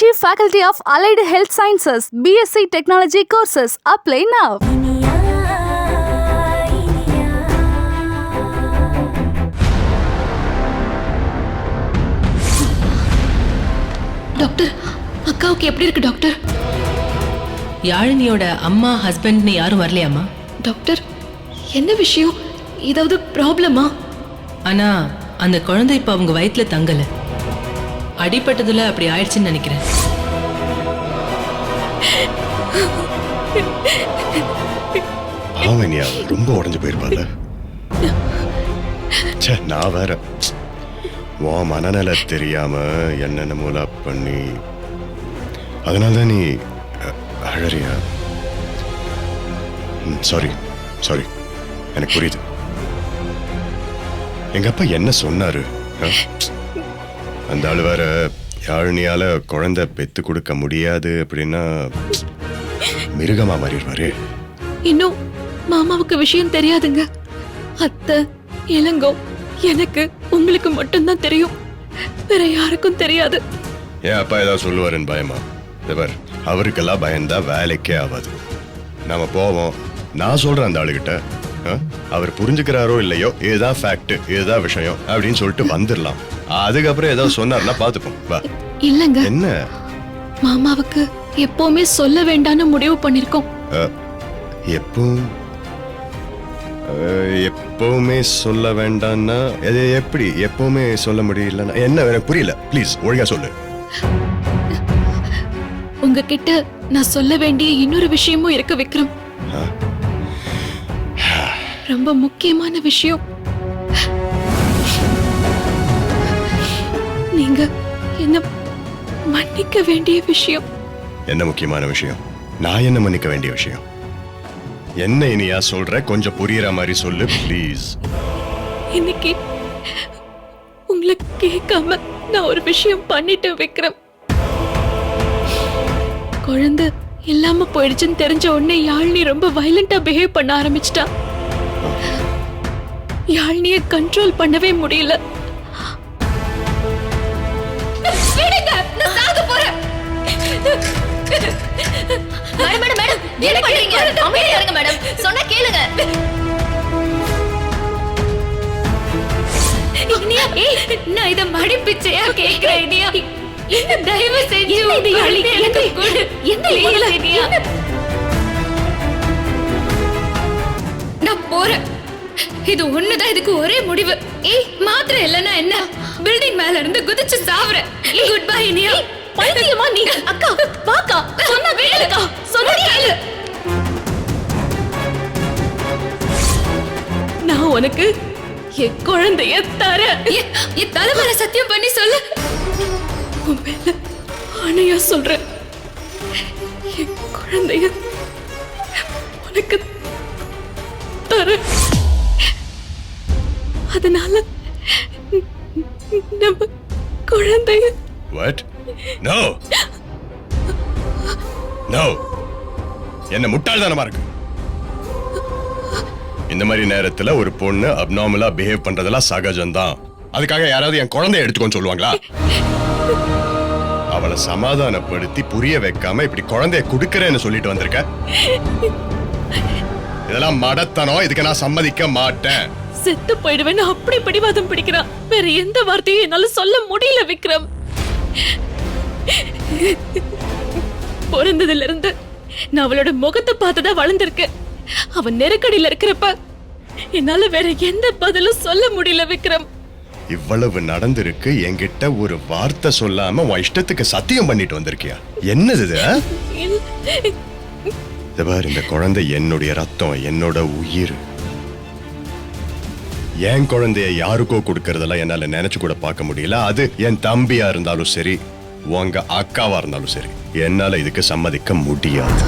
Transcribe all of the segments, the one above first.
Meenakshi Faculty of Allied Health Sciences, BSc Technology courses. Apply now. Doctor, அக்காவுக்கு எப்படி இருக்கு doctor? யாழினியோட அம்மா ஹஸ்பண்ட்னு யாரும் வரலையாமா? டாக்டர், என்ன விஷயம்? ஏதாவது ப்ராப்ளமா? ஆனா அந்த குழந்தை இப்ப அவங்க வயித்துல தங்கல. அடிபட்டதுல அப்படி ஆயிடுச்சுன்னு நினைக்கிறேன். பாவனியா ரொம்ப உடஞ்சு போயிருப்பாள். நான் வேற உன் மனநல தெரியாம என்னென்ன மூலா பண்ணி அதனால்தான் நீ அழறியா? சாரி சாரி, எனக்கு புரியுது. எங்க அப்பா என்ன சொன்னாரு? அந்த ஆளு வேற யாழினியால குழந்தை பெத்து கொடுக்க முடியாது அப்படின்னா மிருகமா மாறிடுவாரு. இன்னும் மாமாவுக்கு விஷயம் தெரியாதுங்க. அத்தை, இளங்கோ, எனக்கு உங்களுக்கு மட்டும்தான் தெரியும், வேற யாருக்கும் தெரியாது. ஏன் அப்பா ஏதாவது சொல்லுவாருன்னு பயமா? இவர் அவருக்கெல்லாம் பயந்தா வேலைக்கே ஆகாது. நாம போவோம், நான் சொல்றேன் அந்த ஆளுகிட்ட, அவர் புரிஞ்சுக்கிறாரோ இல்லையோ இதுதான் ஃபேக்ட், இதுதான் விஷயம் அப்படின்னு சொல்லிட்டு வந்துடலாம். அதுக்கப்புறம் ஏதாவது சொன்னார்னா பாத்துப்போம். வா. இல்லங்க, என்ன மாமாவுக்கு எப்பவுமே சொல்ல வேண்டாம்னு முடிவு பண்ணிருக்கோம். எப்பவுமே சொல்ல வேண்டாம்னா எப்படி எப்பவுமே சொல்ல முடியலன்னா என்ன? எனக்கு புரியல, ப்ளீஸ் ஒழுங்கா சொல்லு. உங்ககிட்ட நான் சொல்ல வேண்டிய இன்னொரு விஷயமும் இருக்கு விக்ரம். ரொம்ப முக்கியமான விஷயம். நீங்க என்ன மன்னிக்க வேண்டிய விஷயம். என்ன முக்கியமான விஷயம்? நான் என்ன மன்னிக்க வேண்டிய விஷயம்? என்ன இனியா சொல்ற? கொஞ்சம் புரியற மாதிரி சொல்லு ப்ளீஸ். இன்னைக்கு உங்களை கேட்காம நான் ஒரு விஷயம் பண்ணிட்டேன் விக்ரம். குழந்தை இல்லாம போயிடுச்சுன்னு தெரிஞ்ச உடனே யாழினி ரொம்ப வயலண்டா பிஹேவ் பண்ண ஆரம்பிச்சிட்டா. யாழினிய கண்ட்ரோல் பண்ணவே முடியல. நான் இத மடிப்பிச்சையா கேக்குறேன். தயவு செஞ்சு எனக்கு கொடு. நான் போறேன். இது ஒண்ணுதான் இதுக்கு ஒரே முடிவு. மாத்திரம் இல்லைன்னா என்ன? பில்டிங் மேல இருந்து குதிச்சு சாவுறேன். Good bye Iniya. பைத்தியமா நீ? அக்கா வாக்கா, சொன்ன கேளுக்கா, சொன்ன கேளு. நான் உனக்கு என் குழந்தைய தர. என் தலைவர சத்தியம் பண்ணி சொல்லு. உன் மேல ஆணையா சொல்றேன், என் குழந்தைய உனக்கு தர. அதனால நம்ம குழந்தைய வாட்? நோ நோ, என்ன முட்டாள்தானமா இருக்கு? இந்த மாதிரி நேரத்துல ஒரு பொண்ணு அப்நார்மலா பிஹேவ் பண்றதெல்லாம் சகஜம்தான். அதுக்காக யாராவது என் குழந்தைய எடுத்துக்கோன்னு சொல்லுவாங்களா? அவளை சமாதானப்படுத்தி புரிய வைக்காம இப்படி குழந்தைய குடுக்கறேன்னு சொல்லிட்டு வந்திருக்க. இதெல்லாம் மடத்தனம். இதுக்கு நான் சம்மதிக்க மாட்டேன். செத்து போயிடுவேன்னு அப்படி பிடிவாதம் பிடிக்கிறான். வேற எந்த வார்த்தையும் என்னால சொல்ல முடியல விக்ரம். பிறந்ததுல இருந்து நான் அவளோட முகத்தை பார்த்துதான் வளர்ந்திருக்கு. அவன் நெருக்கடியில இருக்கிறப்ப என்னால வேற எந்த பதிலும் சொல்ல முடியல விக்ரம். இவ்வளவு நடந்திருக்கு, என்கிட்ட ஒரு வார்த்தை சொல்லாம உன் இஷ்டத்துக்கு சத்தியம் பண்ணிட்டு வந்திருக்கியா? என்னது இது? இந்த குழந்தை என்னுடைய ரத்தம், என்னோட உயிர். என் குழந்தைய யாருக்கோ கொடுக்கறதெல்லாம் என்னால நினைச்சு கூட பார்க்க முடியல. அது என் தம்பியா இருந்தாலும் சரி, உங்க அக்காவா இருந்தாலும் சரி, என்னால இதுக்கு சம்மதிக்க முடியாது.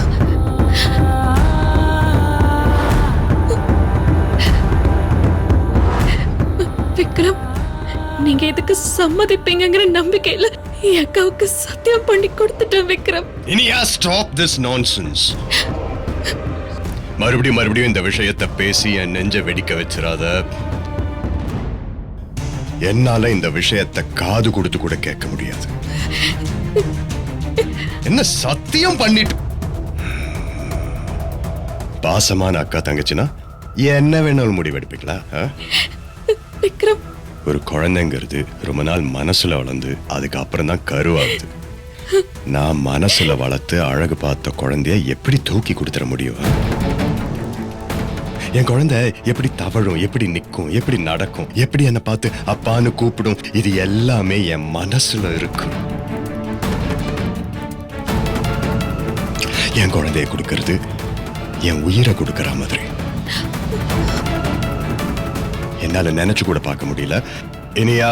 விக்ரம், நீங்க இதுக்கு சம்மதிப்பீங்கங்கிற நம்பிக்கையில என் அக்காவுக்கு சத்தியம் பண்ணி கொடுத்துட்டேன் Vikram. Iniya stop this nonsense. மறுபடியும் இந்த விஷயத்தை பேசி என் நெஞ்ச வெடிக்க வச்சிராத. என்னால இந்த விஷயத்தை காது கொடுத்து கூட கேட்க முடியாது. என்ன சத்தியம் பண்ணிட்டு பாசமான அக்கா தங்கச்சினா என்ன வேணாலும் முடிவெடுப்பீங்களா? விக்ரம், ஒரு குழந்தைங்கிறது ரொம்ப நாள் மனசுல வளர்ந்து அதுக்கப்புறம் தான் கருவாகுது. நான் மனசுல வளர்த்து அழகு பார்த்த குழந்தைய எப்படி தூக்கி கொடுத்துட முடியும்? என் குழந்தை எப்படி தவழும், எப்படி நிற்கும், எப்படி நடக்கும், எப்படி என்னை பார்த்து அப்பான்னு கூப்பிடும், இது எல்லாமே என் மனசுல இருக்கு. என் குழந்தைய கொடுக்கறது என் உயிரை கொடுக்கற மாதிரி. என்னால நினைச்சு கூட பார்க்க முடியல. இனியா,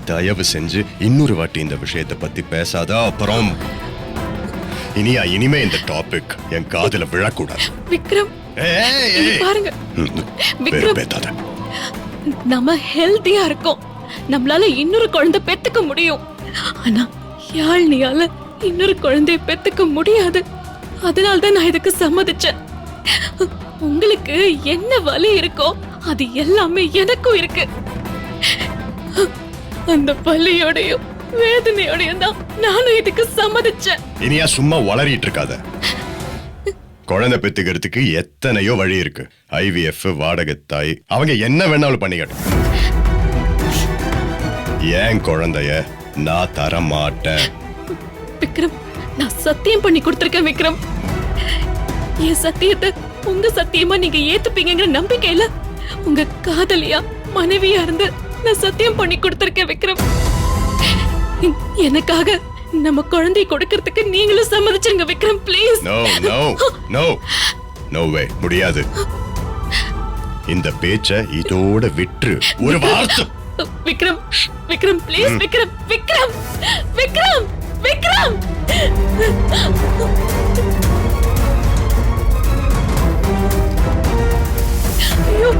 தயவு செஞ்சு இன்னொரு வாட்டி இந்த விஷயத்தை பத்தி பேசாத. அப்புறம் இனியா, இனிமே இந்த டாபிக் என் காதுல விழக்கூடாது. விக்ரம், பாருங்க விக்ரம், பேத்தாத. நம்ம ஹெல்தியா இருக்கோம். நம்மளால இன்னொரு குழந்தை பெத்துக்க முடியும். ஆனா யாழ்னியால இன்னொரு குழந்தைய பெத்துக்க முடியாது. அதனால்தான் நான் இதுக்கு சம்மதிச்சேன். உங்களுக்கு என்ன வலி இருக்கோ அது எல்லாமே எனக்கும் இருக்கு. அந்த வலியோடையும் வேதனையோடையும் தான் நானும் இதுக்கு சம்மதிச்சேன். இனியா, சும்மா வளரிட்டு இருக்காத. குழந்தை பெத்துக்கிறதுக்கு எத்தனையோ வழி இருக்கு. IVF, வாடகை தாய், அவங்க என்ன வேணாலும் பண்ணிக்கட்டும். ஏன் குழந்தைய நான் தர மாட்டேன். விக்ரம், நான் சத்தியம் பண்ணி கொடுத்திருக்கேன். விக்ரம், என் சத்தியத்தை உங்க சத்தியமா நீங்க ஏத்துப்பீங்கிற நம்பிக்கையில உங்க காதலியா மனைவியா இருந்து நான் சத்தியம் பண்ணி கொடுத்திருக்கேன். விக்ரம், எனக்காக நம்ம குழந்தை கொடுக்கிறதுக்கு நீங்களும் சம்மதிச்சிருங்க. Vikram, please. No no no no way, முடியாது. இந்த பேச்ச இதோட விட்டு ஒரு வார்த்தை. விக்ரம், விக்ரம், ப்ளீஸ். விக்ரம், விக்ரம், விக்ரம், விக்ரம். ஐயோ,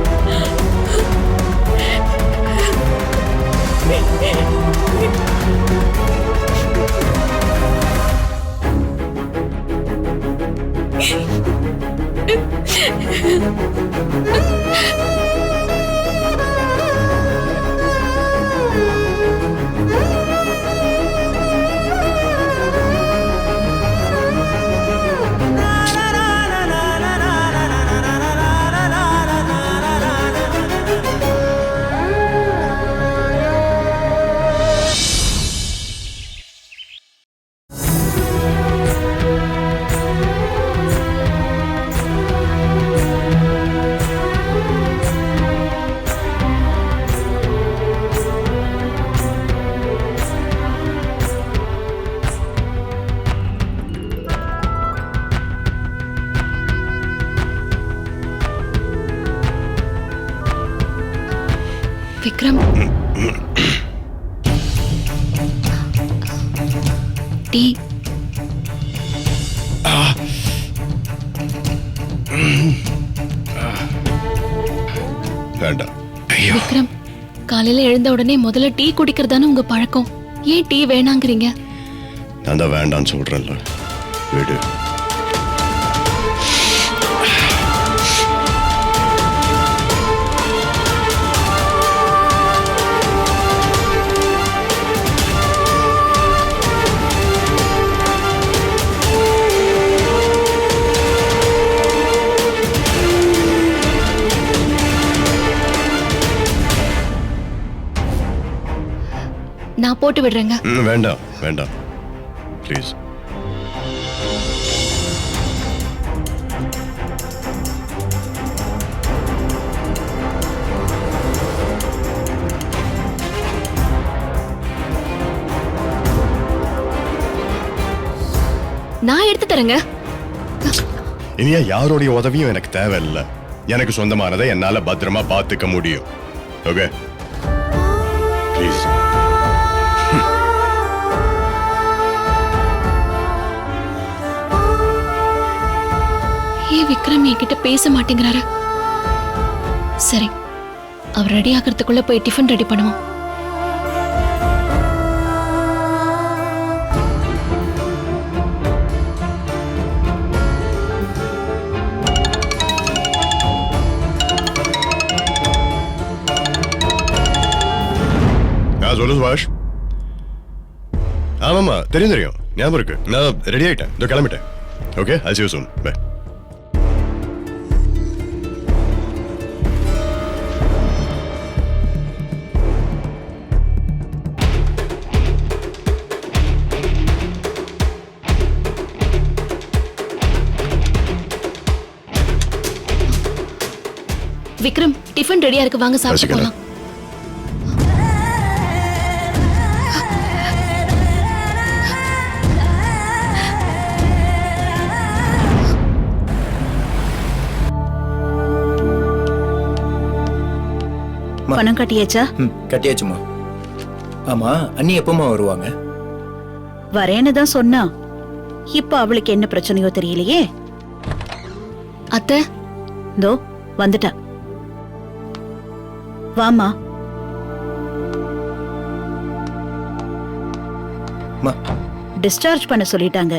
விக்ரம், டீ. வேண்டாம். விக்ரம், காலையில எழுந்த உடனே முதல்ல டீ குடிக்கிறதானே உங்க பழக்கம். ஏன் டீ வேணாங்கிறீங்க? நான் தான் வேண்டான்னு சொல்றேன்ல, விடு. நான் போட்டு விடுறேங்க. வேண்டாம் வேண்டாம், ப்ளீஸ். நான் எடுத்து தரேங்க. இனியா, யாருடைய உதவியும் எனக்கு தேவையில்லை. எனக்கு சொந்தமானதை என்னால பத்திரமா பார்த்துக்க முடியும். Okay, please. ஏன் விக்ரம் என்கிட்ட பேச மாட்டேங்கிறாரு? சரி, அவர் ரெடி ஆகிறதுக்குள்ள போய் டிஃபன் ரெடி பண்ணுவோம். சொல்லு சுபாஷ். ஆமாமா, தெரியும் தெரியும். ஞாபகம் இருக்கு. நான் ரெடி ஆயிட்டேன், இதோ கிளம்பிட்டேன். Okay, I'll see you soon. Bye. Vikram, tiffin ரெடியா இருக்கு, வாங்க சாப்பிட்டு ரசிகா. போலாம். பணம் கட்டியாச்சா? கட்டியாச்சுமா. ஆமா, அண்ணி எப்பமா வருவாங்க? வரேன்னு தான் சொன்னா. இப்ப அவளுக்கு என்ன பிரச்சனையோ தெரியலையே. அத்தை, தோ வந்துட்டா. வாமா. அம்மா, டிஸ்சார்ஜ் பண்ண சொல்லிட்டாங்க.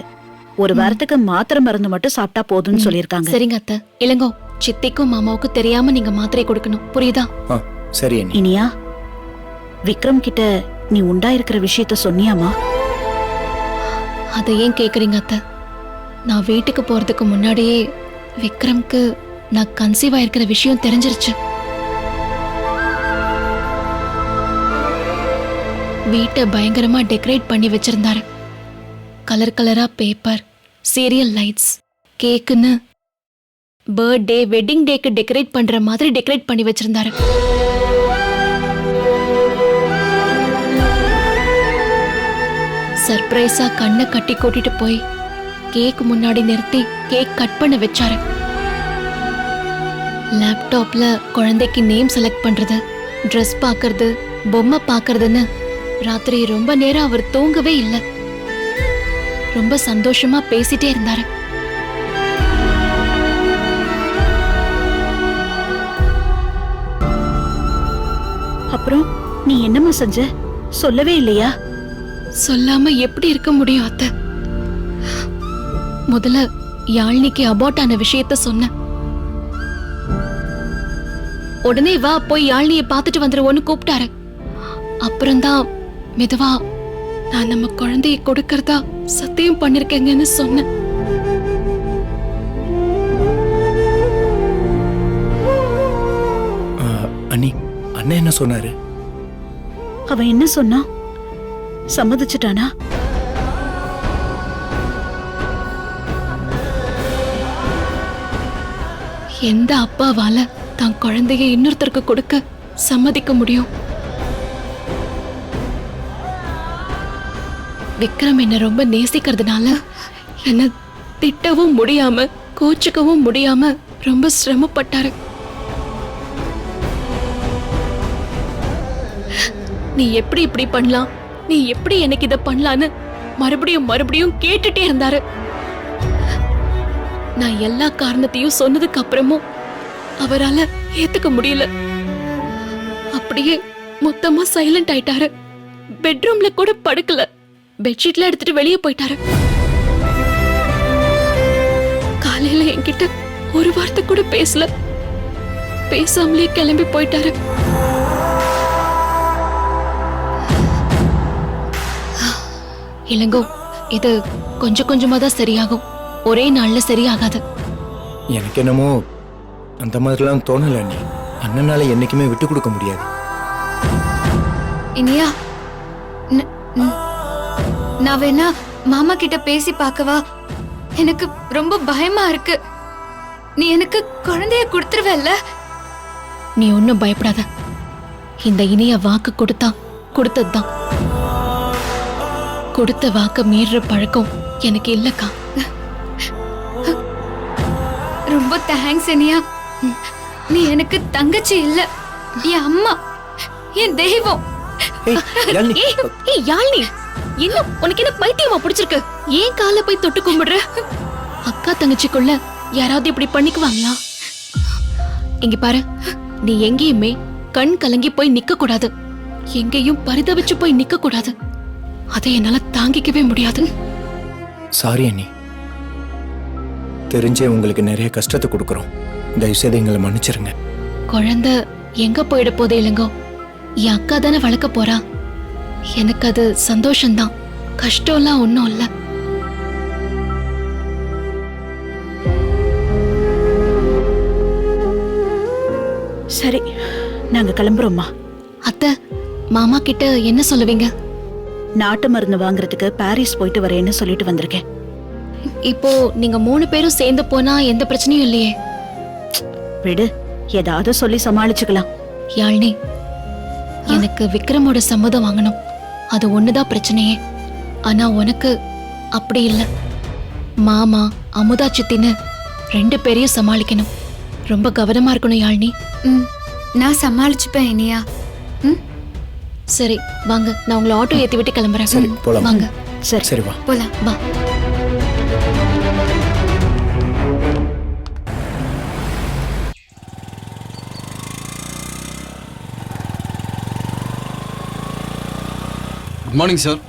ஒரு வாரத்துக்கு மாத்திரை மருந்து மட்டும் சாப்பிட்டா போதும்னு சொல்லிருக்காங்க. சரிங்க அத்தை. இளங்கோ, சித்திக்கும் மாமாவுக்கும் தெரியாம நீங்க மாத்திரை கொடுக்கணும், புரியுதா? ஆ, சரி அண்ணி. இனியா, விக்ரம் கிட்ட நீ உண்டாயிருக்கிற விஷயத்த சொன்னியாமா? அதை ஏன் கேக்குறீங்க அத்தை? நான் வீட்டுக்கு போறதுக்கு முன்னாடியே விக்ரம்க்கு நான் கன்சீவ் ஆயிருக்கிற விஷயம் தெரிஞ்சிருச்சு. வீட்டை பயங்கரமா டெக்கரேட் பண்ணி வச்சிருந்தாரு. கலர் கலரா பேப்பர், சீரியல் லைட்ஸ், கேக்குன்னு பர்த்டே வெட்டிங் டேக்கு டெக்கரேட் பண்ற மாதிரி டெக்கரேட் பண்ணி வச்சிருந்தாரு. சர்ப்ரைஸா கண்ணை கட்டி கூட்டிட்டு போய் கேக் முன்னாடி நிறுத்தி கேக் கட் பண்ண வச்சாரு. லேப்டாப்ல குழந்தைக்கு நேம் செலக்ட் பண்றது, ட்ரெஸ் பார்க்கறது, பொம்மை பார்க்கறதுன்னு ராத்திரி ரொம்ப நேரம் அவர் தூங்கவே இல்லை. ரொம்ப சந்தோஷமா பேசிட்டே இருந்தாரு. அப்புறம் நீ என்னம்மா செஞ்ச? சொல்லவே இல்லையா? சொல்லாம எப்படி இருக்க முடியும் அத்தை? முதல்ல யாழ்னிக்கு அபார்ட் ஆன விஷயத்த சொன்னேன். உடனே வா போய் யாழ்னியை பார்த்துட்டு வந்துருவோன்னு கூப்பிட்டாரு. அப்புறம்தான் மெதுவா நான் நம்ம குழந்தைய கொடுக்கறதா சத்தியம் பண்ணிருக்கேங்கன்னு சொன்னேன். அண்ணி, அண்ணன் என்ன சொன்னாரு? அவன் என்ன சொன்னா? சம்மதிச்சுட்டானா? எந்த அப்பாவால தான் குழந்தைய இன்னொருத்தருக்கு கொடுக்க சம்மதிக்க முடியும்? விக்ரம் என்ன ரொம்ப நேசிக்கிறதுனால என்ன திட்டவும் முடியாம கோச்சுக்கவும் முடியாம ரொம்ப சிரமப்பட்டாரு. நீ எப்படி இப்படி பண்ணலாம், நீ எப்படி எனக்கு இத பண்ணலான்னு மறுபடியும் மறுபடியும் கேட்டுட்டே இருந்தாரு. நான் எல்லா காரணத்தையும் சொன்னதுக்கு அப்புறமும் அவரால ஏத்துக்க முடியல. அப்படியே மொத்தமா சைலண்ட் ஆயிட்டாரு. பெட்ரூம்ல கூட படுக்கல, பெட்ஷீட்ல எடுத்துட்டு வெளியே போயிட்டாரு. காலையில என்கிட்ட ஒரு வார்த்தை கூட பேசல, பேசாமலே கிளம்பி போயிட்டாரு. இளங்கோ, இது கொஞ்சம் கொஞ்சமா தான் சரியாகும், ஒரே நாள்ல சரியாகாது. எனக்கு என்னமோ அந்த மாதிரிலாம் தோணல அண்ணி. அண்ணனால என்னைக்குமே விட்டு கொடுக்க முடியாது. இனியா, நான் வேணா மாமா கிட்ட பேசி பார்க்கவா? எனக்கு ரொம்ப பயமா இருக்கு. நீ எனக்கு குழந்தைய கொடுத்துருவல்ல? நீ ஒன்னும் பயப்படாத. இந்த இனிய வாக்கு கொடுத்தா கொடுத்ததுதான். கொடுத்த வாக்க மீற பழக்கம் எனக்கு இல்லக்கா. ரொம்ப தேங்க்ஸ் இனியா. நீ எனக்கு தங்கச்சி இல்ல, என் அம்மா, என் தெய்வம். யாழ்னி, இன்னும் உனக்கு என்ன பைத்தியமா பிடிச்சிருக்கு? ஏன் கால போய் தொட்டு கும்பிடுற? அக்கா தங்கச்சிக்குள்ள யாராவது இப்படி பண்ணிக்குவாங்களா? இங்க பாரு, நீ எங்கேயுமே கண் கலங்கி போய் நிக்க கூடாது, எங்கேயும் பரிதவிச்சு போய் நிக்க கூடாது. அதை என்னால தாங்கிக்கவே முடியாது. சாரி அண்ணி, தெரிஞ்சே உங்களுக்கு நிறைய கஷ்டத்தை கொடுக்குறோம். தயவுசெய்து எங்களை மன்னிச்சிருங்க. குழந்தை எங்க போயிட போதே இல்லைங்கோ, என் அக்கா தானே வளர்க்க போறா. எனக்கு அது சந்தோஷம்தான், கஷ்டம்லாம் ஒன்னும் இல்ல. சரி நாங்க கிளம்புறோம்மா. அத்தை, மாமா கிட்ட என்ன சொல்லுவீங்க? நாட்டு மருந்து வாங்குறதுக்கு பாரிஸ் போயிட்டு வரேன்னு சொல்லிட்டு வந்திருக்கேன். இப்போ நீங்க 3 பேரும் சேர்ந்து போனா எந்த பிரச்சனையும் இல்லையே. விடு, ஏதாவது சொல்லி சமாளிச்சுக்கலாம். யாழ்னி, எனக்கு விக்ரமோட சம்மதம் வாங்கணும். அது ஒண்ணுதான் பிரச்சனையே. ஆனா உனக்கு அப்படி இல்ல. மாமா, அமுதா சித்தின்னு 2 பேரையும் சமாளிக்கணும். ரொம்ப கவனமா இருக்கணும் யாழ்னி. நான் சமாளிச்சுப்பேன் இனியா. சரி வாங்க, நான் உங்களை ஆட்டோ ஏத்தி விட்டு கிளம்புறேன். சரி, போலாம். வாங்க. சரி சரி வா. போலாம். வா. Good morning sir.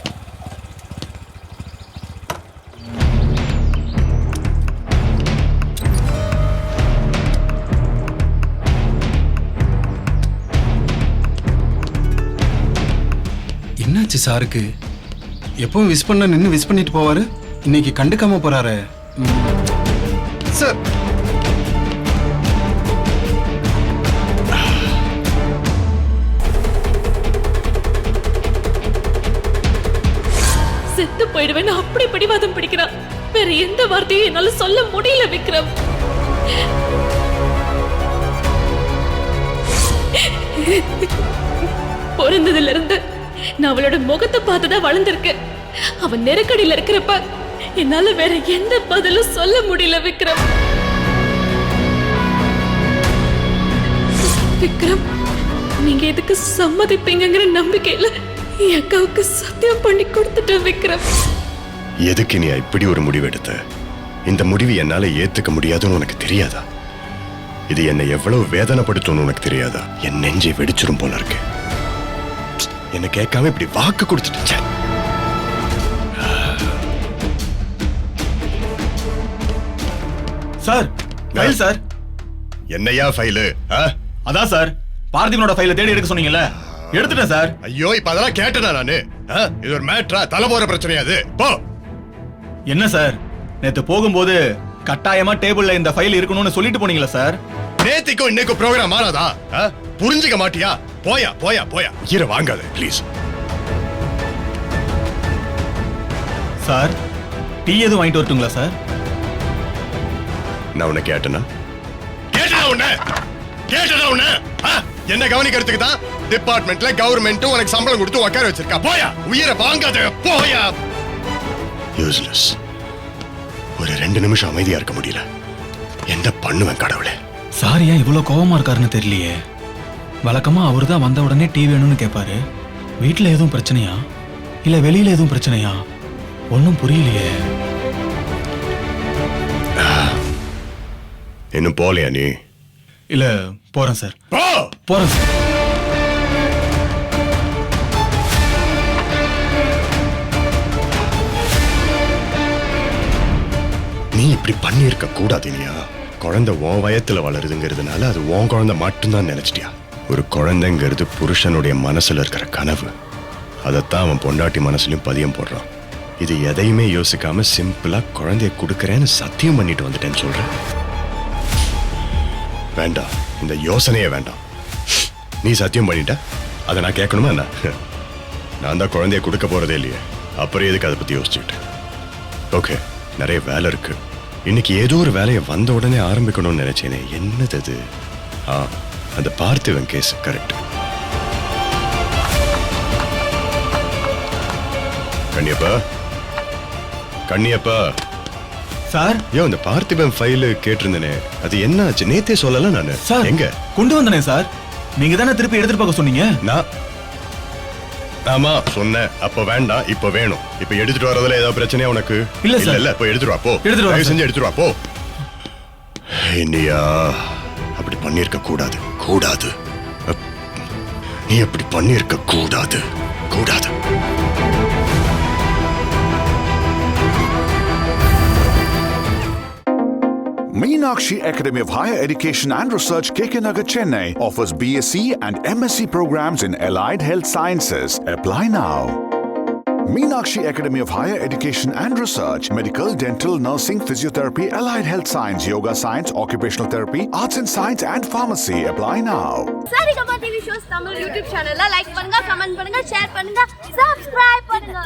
என்னாச்சு சாருக்கு? எப்பவும் விஷ் பண்ண நின்று விஷ் பண்ணிட்டு போவாரு, இன்னைக்கு கண்டுக்காம போறாரு. சார் செத்து போயிடுவேன் அப்படி பிடிவாதம் பிடிக்கிறான். வேற எந்த வார்த்தையும் என்னால சொல்ல முடியல விக்ரம். பிறந்ததுல இருந்து நான் அவளோட முகத்தை பார்த்துதான் வளர்ந்திருக்கேன். அவன் நெருக்கடியில இருக்கிறப்ப என்னால வேற எந்த பதிலும் சொல்ல முடியல விக்ரம். விக்ரம், நீங்க எதுக்கு சம்மதிப்பீங்கிற நம்பிக்கையில என் அக்காவுக்கு சத்தியம் பண்ணி கொடுத்துட்டேன் விக்ரம். எதுக்கு நீ இப்படி ஒரு முடிவு எடுத்த? இந்த முடிவு என்னால ஏத்துக்க முடியாதுன்னு உனக்கு தெரியாதா? இது என்னை எவ்வளவு வேதனைப்படுத்தும்னு உனக்கு தெரியாதா? என் நெஞ்சை வெடிச்சிரும் போல இருக்கு. என்ன கேட்காம இப்படி வாக்கு கொடுத்துட்டு. Sir, file sir. என்னையா ஃபைலு? அதான் சார், பார்த்திபனோட ஃபைலை தேடி எடுக்க சொன்னீங்கல்ல, எடுத்துட்டேன் சார். ஐயோ, இப்ப அதெல்லாம் கேட்டனா நானு? இது ஒரு மேட்ரா? தலை போற பிரச்சனையா அது? போ. என்ன சார், நேத்து போகும்போது கட்டாயமா டேபிள்ல இந்த ஃபைல் இருக்கணும்னு சொல்லிட்டு போனீங்களா சார்? நேத்திக்கும் இன்னைக்கும் ப்ரோக்ராம் மாறாதா? புரிஞ்சுக்க மாட்டியா? போயா போயா போயா, ஈர வாங்காத ப்ளீஸ். சார், டீ எதுவும் வாங்கிட்டு வரட்டுங்களா சார்? நான் உன்னை கேட்டனா உன்ன என்ன கவனிக்கிறதுக்கு தான் டிபார்ட்மெண்ட்ல கவர்மெண்ட் உனக்கு சம்பளம் கொடுத்து உட்கார வச்சிருக்கா. போயா, உயிரை வாங்காத போயா. யூஸ்லெஸ். ஒரு 2 நிமிஷம் அமைதியா இருக்க முடியல. என்ன பண்ணுவேன் கடவுளே? சார் ஏன் இவ்வளவு கோவமா இருக்காருன்னு தெரியலையே. வழக்கமா அவரு தான் வந்த உடனே டீ வேணும்னு கேட்பாரு. வீட்டுல எதுவும் பிரச்சனையா இல்ல வெளியில எதுவும் பிரச்சனையா? ஒன்னும் புரியலையே. இன்னும் போலையா நீ? இல்ல, போறேன் சார். போறேன் சார். நீ இப்படி பண்ணி இருக்க கூடாது இல்லையா? குழந்தை உன் வயத்துல வளருதுங்கிறதுனால அது உன் குழந்தை மட்டும்தான் நினைச்சிட்டியா? ஒரு குழந்தைங்கிறது புருஷனுடைய மனசுல இருக்கிற கனவு. அதைத்தான் அவன் பொண்டாட்டி மனசுலயும் பதியம் போடுறான். இது எதையுமே யோசிக்காம சிம்பிளா குழந்தைய கொடுக்கறேன்னு சத்தியம் பண்ணிட்டு வந்துட்டேன்னு சொல்றேன். வேண்டாம், இந்த யோசனையே வேண்டாம். நீ சத்தியம் பண்ணிட்ட, அதை நான் கேட்கணுமா என்ன? நான் தான் குழந்தைய கொடுக்க போறதே இல்லையே, அப்புறம் எதுக்கு அதை பத்தி யோசிச்சுக்கிட்டு? ஓகே, நிறைய வேலை இருக்கு. இன்னைக்கு ஏதோ ஒரு வேலையை வந்த உடனே ஆரம்பிக்கணும்னு நினைச்சேனே, என்னது அது? அந்த பார்த்திவன் கேஸ். கரெக்ட். கண்ணியப்பா சார், ஐயோ, இந்த பார்த்திபன் ஃபைல் கேட்டிருந்தேனே, அது என்ன ஆச்சு? நேத்தே சொல்லல நானு. சார், எங்க கொண்டு வந்தனே சார். நீங்க தானே திருப்பி எடுத்துட்டு போக சொன்னீங்க. நான் ஆமா சொன்னேன். அப்ப வேண்டாம், இப்ப வேணும். இப்ப எடுத்துட்டு வரதுல ஏதாவது பிரச்சனையா உனக்கு? இல்ல சார். இல்ல, இப்ப எடுத்துட்டு வா போ. எடுத்துட்டு செஞ்சு எடுத்துட்டு வா போ. இனியா, அப்படி பண்ணிருக்க கூடாது. கூடாது. நீ அப்படி பண்ணிருக்க கூடாது. கூடாது. Meenakshi Academy of Higher Education and Research, KK Nagar, Chennai offers BSc and MSc programs in Allied Health Sciences. Apply now. Meenakshi Academy of Higher Education and Research, Medical, Dental, Nursing, Physiotherapy, Allied Health Science, Yoga Science, Occupational Therapy, Arts and Science and Pharmacy. Apply now. Saregama TV shows Tamil YouTube சேனல்ல like பண்ணுங்க, comment பண்ணுங்க, share பண்ணுங்க, subscribe பண்ணுங்க.